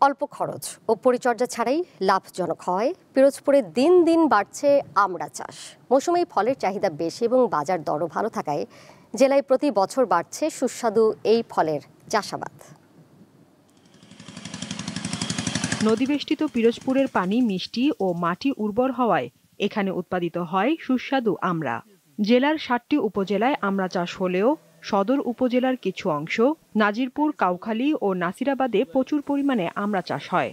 অল্প খরচ ও পরিচর্যা ছাড়াই লাভজনক হয় পিরোজপুরে দিন দিন বাড়ছে আমড়া চাষ। মৌসুমে এই ফলের চাহিদা বেশি এবং বাজার দরও ভালো থাকায় জেলায় প্রতি বছর বাড়ছে সুস্বাদু এই ফলের চাষাবাদ। নদীবেষ্টিত পিরোজপুরের পানি মিষ্টি ও মাটি উর্বর হওয়ায় এখানে উৎপাদিত হয় সুস্বাদু আমড়া। জেলার ৭টি উপজেলায় আমড়া চাষ হলেও সদর উপজেলার কিছু অংশ, নাজিরপুর, কাউখালী ও নাসিরাবাদে প্রচুর পরিমাণে আমড়া চাষ হয়।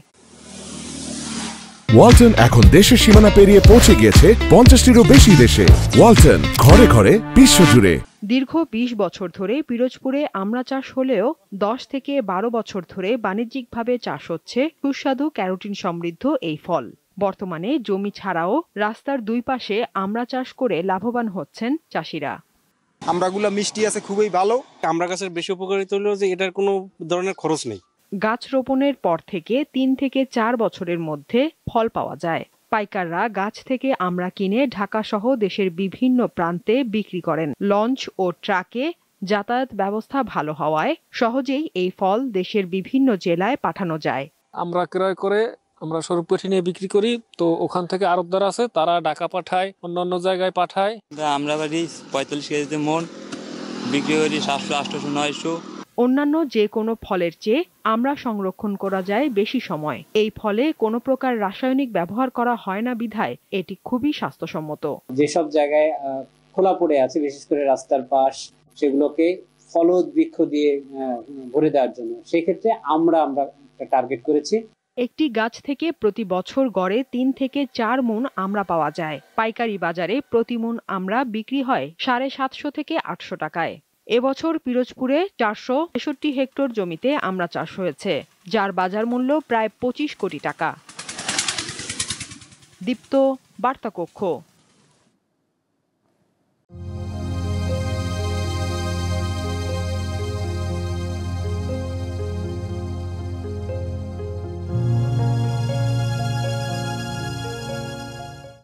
ওয়ালটন এখন দেশের সীমানা পেরিয়ে পৌঁছে গিয়েছে ৫০টিরও বেশি দেশে। ওয়ালটন, ঘরে ঘরে বিশ্বজুড়ে। দীর্ঘ ২০ বছর ধরে পিরোজপুরে আমড়া চাষ হলেও ১০ থেকে ১২ বছর ধরে বাণিজ্যিকভাবে চাষ হচ্ছে সুস্বাদু ক্যারোটিন সমৃদ্ধ এই ফল। বর্তমানে জমি ছাড়াও রাস্তার দুই পাশে আমড়া চাষ করে লাভবান হচ্ছেন চাষিরা। আমড়াগুলো মিষ্টি আছে, খুবই ভালো। আমড়া গাছের বেশি উপকারিতা হলো যে এটার কোনো ধরনের খরচ নেই। গাছ রোপণের পর থেকে ৩ থেকে ৪ বছরের মধ্যে ফল পাওয়া যায়। পাইকাররা গাছ থেকে আমড়া কিনে ঢাকা সহ দেশের বিভিন্ন প্রান্তে বিক্রি করেন। লঞ্চ ও ট্রাকে যাতায়াত ব্যবস্থা ভালো হওয়ায় সহজেই এই ফল দেশের বিভিন্ন জেলায় পাঠানো যায়। আমরা ক্রয় করে আমরা স্বরূপকাঠি নিয়ে বিক্রি করি, তো ওখান থেকে আড়তদার আছে, তারা ঢাকা পাঠায়, অন্যান্য জায়গায় পাঠায়। আমরা বাড়ি ৪৫ কেজিতে মন বিক্রি করি ৭০০, ৮০০, ৯০০। অন্যান্য যে কোনো ফলের চেয়ে আমড়া সংরক্ষণ করা যায় বেশি সময়। এই ফলে কোনো প্রকার রাসায়নিক ব্যবহার করা হয় না বিধায় এটি খুবই স্বাস্থ্যসম্মত। যেসব জায়গায় খোলা পড়ে আছে, বিশেষ করে রাস্তার পাশ, সেগুলোকে ফলদ বৃক্ষ দিয়ে ভরে দেওয়ার জন্য সেক্ষেত্রে আমরা টার্গেট করেছি। একটি গাছ থেকে প্রতি বছর গড়ে ৩ থেকে ৪ মণ আমড়া পাওয়া যায়। পাইকারি বাজারে প্রতি মণ আমড়া বিক্রি হয় ৭৫০ থেকে ৮০০ টাকায়। এবছর পিরোজপুরে ৪৬৩ হেক্টর জমিতে আমড়া চাষ হয়েছে, যার বাজার মূল্য প্রায় ২৫ কোটি টাকা। দীপ্ত, বার্তা কক্ষ।